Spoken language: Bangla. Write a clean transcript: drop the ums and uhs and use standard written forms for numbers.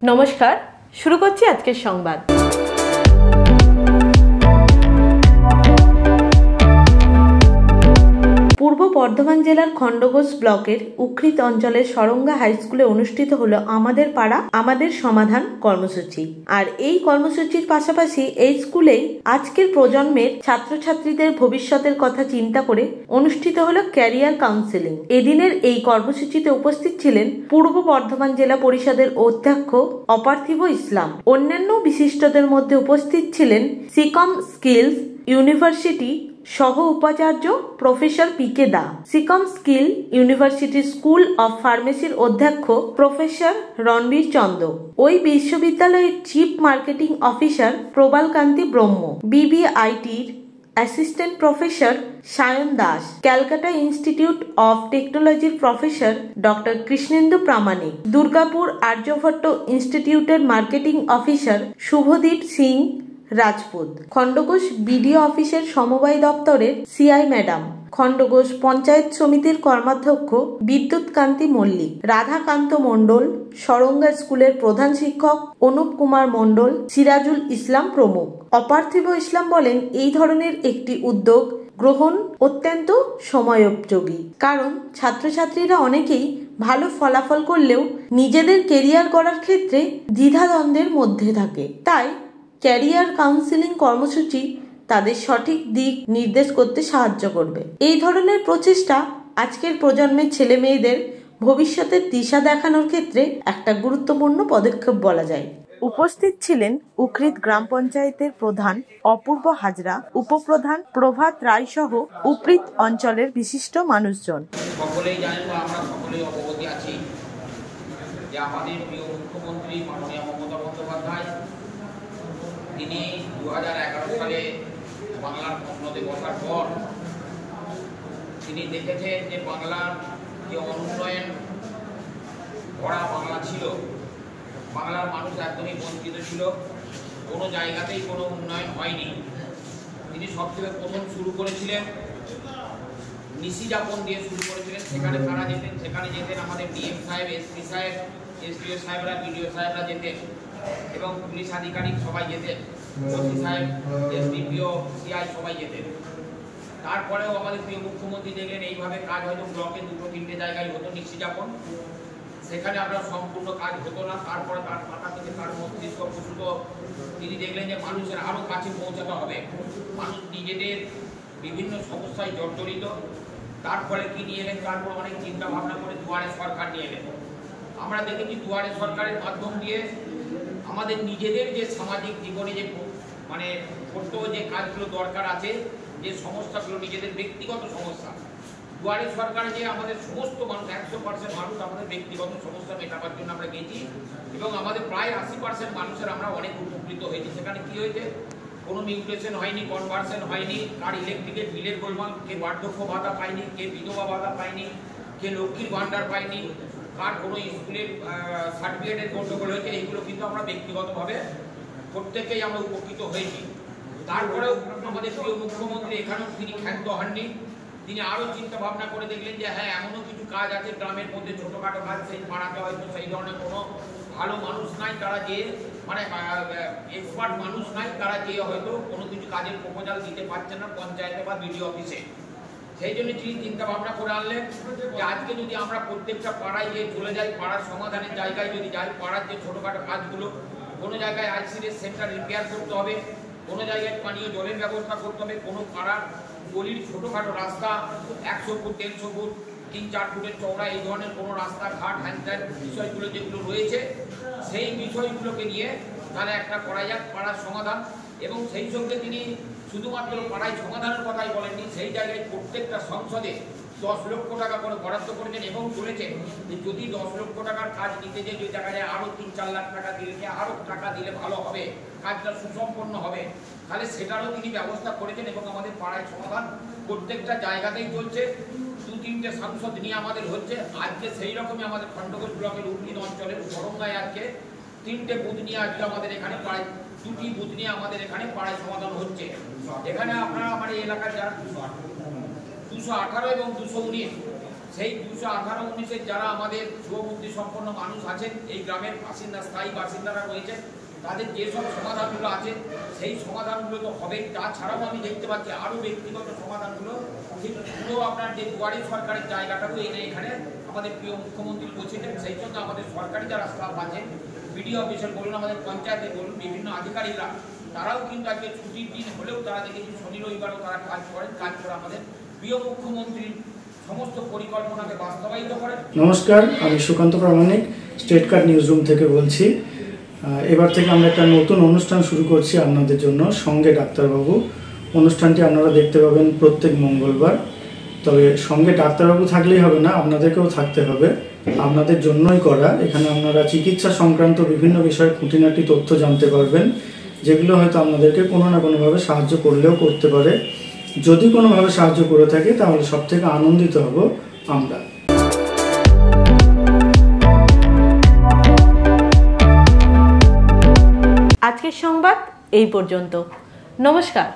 নমস্কার, শুরু করছি আজকের সংবাদ। পূর্ব বর্ধমান জেলার খণ্ডঘোষ ব্লকের উকৃত অঞ্চলের সরঙ্গা হাই স্কুলে অনুষ্ঠিত হলো আমাদের পাড়া আমাদের সমাধান কর্মসূচি। আর এই কর্মসূচির পাশাপাশি এই স্কুলেই আজকের প্রজন্মের ছাত্রছাত্রীদের ভবিষ্যতের কথা চিন্তা করে অনুষ্ঠিত হলো ক্যারিয়ার কাউন্সেলিং। এদিনের এই কর্মসূচিতে উপস্থিত ছিলেন পূর্ব বর্ধমান জেলা পরিষদের অধ্যক্ষ অপার্থিব ইসলাম। অন্যান্য বিশিষ্টদের মধ্যে উপস্থিত ছিলেন সিকম স্কিলস ইউনিভার্সিটি সহ উপাচার্য professor P. K, Sikkim skill university school of ফার্মেসির অধ্যক্ষ প্রফেসর রণবীর চন্দ, ওই বিশ্ববিদ্যালয়ের chief marketing officer Prabal Kanti Brahma, বিবিআইটির assistant professor Sayan Das, Calcutta institute of টেকনোলজির প্রফেসর ডক্টর কৃষ্ণেন্দু প্রামাণিক, দুর্গাপুর আর্যভট্ট ইনস্টিটিউটের marketing officer Shubhadeep Singh Rajput, Khandaghosh BDO অফিসের সমবায় দপ্তরের সিআই ম্যাডাম, খণ্ডঘোষ পঞ্চায়েত সমিতির কর্মাধ্যক্ষ বিদ্যুৎ কান্তি মল্লিক, রাধাকান্ত মণ্ডল, সরঙ্গা স্কুলের প্রধান শিক্ষক অনুপ কুমার মণ্ডল, সিরাজুল ইসলাম প্রমুখ। অপার্থিব ইসলাম বলেন, এই ধরনের একটি উদ্যোগ গ্রহণ অত্যন্ত সময়োপযোগী, কারণ ছাত্রছাত্রীরা অনেকেই ভালো ফলাফল করলেও নিজেদের কেরিয়ার গড়ার ক্ষেত্রে দ্বিধাদ্বন্দ্বের মধ্যে থাকে। তাই ক্যারিয়ার কাউন্সেলিং কর্মসূচি তাদের সঠিক দিক নির্দেশ করতে সাহায্য করবে। এই ধরনের প্রচেষ্টা আজকের প্রজন্মের ছেলে মেয়েদের ভবিষ্যতের দিশা দেখানোর ক্ষেত্রে একটা গুরুত্বপূর্ণ পদক্ষেপ বলা যায়। উপস্থিত ছিলেন উকৃত গ্রাম পঞ্চায়েতের প্রধান অপূর্ব হাজরা, উপপ্রধান প্রভাত রায় সহ উপৃত অঞ্চলের বিশিষ্ট মানুষজন। সকলেই জানেন বা আমরা সকলেই অবগত আছি যে আমাদের প্রিয় মুখ্যমন্ত্রী মাননীয় মমতা বন্দ্যোপাধ্যায়, তিনি 2011 সালে বাংলার মসনদে বসার পর তিনি দেখেছেন যে বাংলার যে অনুন্নয়ন ভরা বাংলা ছিল, বাংলার মানুষ একদমই বঞ্চিত ছিল, কোনো জায়গাতেই কোনো উন্নয়ন হয়নি। তিনি সবথেকে প্রথম শুরু করেছিলেন নিশি যাপন দিয়ে শুরু করেছিলেন। সেখানে কারা যেতেন? সেখানে যেতেন আমাদের ডিএম সাহেব, এসপি সাহেব, এসডিও সাহেবরা, বিডিও সাহেবরা যেতেন এবং পুলিশ আধিকারিক সবাই যেতেন, ওসি সাহেব, এসডিপিও, সিআই সবাই যেতেন। তারপরেও আমাদের প্রিয় মুখ্যমন্ত্রী দেখলেন এইভাবে কাজ হয়তো ব্লকে 2-3টে জায়গায় হতো নিশি যাপন, সেখানে আপনার সম্পূর্ণ কাজ হতো না। তারপরে তার মাথা থেকে তার মস্তিষ্ক প্রসূত তিনি দেখলেন যে মানুষের আরও কাছে পৌঁছাতে হবে, মানুষ নিজেদের বিভিন্ন সমস্যায় জর্জরিত। তার ফলে কি নিয়ে এলেন? তারপর অনেক চিন্তা ভাবনা করে দুয়ারে সরকার নিয়ে এলেন। আমরা দেখেছি দুয়ারে সরকারের মাধ্যম দিয়ে আমাদের নিজেদের যে সামাজিক জীবনে যে মানে করতেও যে কাজগুলো দরকার আছে, যে সমস্যাগুলো নিজেদের ব্যক্তিগত সমস্যা, দুয়ারে সরকারে যে আমাদের সমস্ত মানুষ 100% মানুষ আমাদের ব্যক্তিগত সমস্যা মেটাবার জন্য আমরা গেছি এবং আমাদের প্রায় 80% মানুষের আমরা অনেক উপকৃত হয়েছি। সেখানে কি হয়েছে? কোনো মিউটেশন হয়নি, কনভার্সন হয়নি, কার ইলেকট্রিকের বিলের গোলমাল, কে বার্ধক্য ভাতা পায়নি, কে বিধবা ভাতা পায়নি, কে লক্ষ্মীর ভাণ্ডার পায়নি, কার কোনো স্কুলের সার্টিফিকেটের গণ্ডগোল হয়েছে, এইগুলো কিন্তু আমরা ব্যক্তিগতভাবে প্রত্যেকেই আমরা উপকৃত হয়েছি। তারপরেও আমাদের প্রিয় মুখ্যমন্ত্রী এখানেও তিনি ক্ষান্ত হননি। তিনি আরও চিন্তা ভাবনা করে দেখলেন যে হ্যাঁ, এমনও কিছু কাজ আছে গ্রামের মধ্যে, ছোটোখাটো কাজ, সেই পাড়াতে হয়তো সেই ধরনের কোনো ভালো মানুষ নাই, তারা যে মানে এক্সপার্ট মানুষ নাই, তারা যে হয়তো কোনো কিছু কাজের প্রপোজাল দিতে পারছে না পঞ্চায়েতে বা বিডিও অফিসে। সেই জন্য তিনি চিন্তা ভাবনা করে আনলেন যে আজকে যদি আমরা প্রত্যেকটা পাড়ায় গিয়ে চলে যাই, পাড়ার সমাধানের জায়গায় যদি যাই, পাড়ার যে ছোটোখাটো কাজগুলো, কোনো জায়গায় আইসিডিএস সেন্টার রিপেয়ার করতে হবে, কোনো জায়গায় পানীয় জলের ব্যবস্থা করতে হবে, কোনো পাড়ার গলির ছোটোখাটো রাস্তা 100 ফুট 150 ফুট 3-4 ফুটের চওড়া, এই ধরনের কোনো রাস্তাঘাট হ্যান্ড্যান বিষয়গুলো যেগুলো রয়েছে, সেই বিষয়গুলোকে নিয়ে তাহলে একটা করা যাক পাড়ার সমাধান। এবং সেই সঙ্গে তিনি শুধুমাত্র পাড়ায় সমাধানের কথাই বলেননি, সেই জায়গায় প্রত্যেকটা সংসদে 10 লক্ষ টাকা করে বরাদ্দ করেছেন এবং বলেছেন যে যদি 10 লক্ষ টাকার কাজ নিতে যে দেখা যায় আরও 3-4 লাখ টাকা দিলে, আরও টাকা দিলে ভালো হবে, কাজটা সুসম্পন্ন হবে, তাহলে সেটারও তিনি ব্যবস্থা করেছেন এবং আমাদের পাড়ায় সমাধান প্রত্যেকটা জায়গাতেই চলছে। 2-3টে সাংসদ নিয়ে আমাদের হচ্ছে। আজকে সেই রকমই আমাদের খণ্ডঘোষ ব্লকের উকৃত অঞ্চলের সরঙ্গায় আজকে 3টে বুথ নিয়ে আজকে আমাদের এখানে প্রায় 2টি বুথ নিয়ে আমাদের এখানে পাড়ায় সমাধান হচ্ছে। এখানে আপনারা আমার এই এলাকার যারা 218 এবং 219, সেই 218-19-এর যারা আমাদের শুভবুদ্ধি সম্পন্ন মানুষ আছেন, এই গ্রামের বাসিন্দা, স্থায়ী বাসিন্দারা রয়েছে, তাদের যেসব সমাধানগুলো আছে সেই সমাধানগুলো তো হবে। তাছাড়াও আমি দেখতে পাচ্ছি আরও ব্যক্তিগত সমাধানগুলো, ঠিক পুরো আপনার যে দুয়ারে সরকারের জায়গাটাও এখানে আমাদের প্রিয় মুখ্যমন্ত্রী বলছিলেন। সেই জন্য আমাদের সরকারি যারা স্টাফ আছেন, বিডিও অফিসার বলুন, আমাদের পঞ্চায়েতে বলুন, বিভিন্ন আধিকারিকরা, তারাও কিন্তু আজকে ছুটির দিন হলেও তারা দেখেছি শনি রবিবারও তারা কাজ করেন। কাজ করে আমাদের প্রিয় মুখ্যমন্ত্রীর সমস্ত পরিকল্পনাকে বাস্তবায়িত করেন। নমস্কার, আমি সুকান্ত প্রামাণিক, স্টেট কার্ড নিউজ রুম থেকে বলছি। এবার থেকে আমরা একটা নতুন অনুষ্ঠান শুরু করছি আপনাদের জন্য, সঙ্গে ডাক্তারবাবু। অনুষ্ঠানটি আপনারা দেখতে পাবেন প্রত্যেক মঙ্গলবার। তবে সঙ্গে ডাক্তারবাবু থাকলেই হবে না, আপনাদেরকেও থাকতে হবে। আপনাদের জন্যই করা। এখানে আপনারা চিকিৎসা সংক্রান্ত বিভিন্ন বিষয়ে খুঁটিনাটি তথ্য জানতে পারবেন, যেগুলো হয়তো আপনাদেরকে কোনো না কোনোভাবে সাহায্য করলেও করতে পারে। যদি কোনোভাবে সাহায্য করে থাকে তাহলে সব থেকে আনন্দিত হব আমরা। আজকের সংবাদ এই পর্যন্ত। নমস্কার।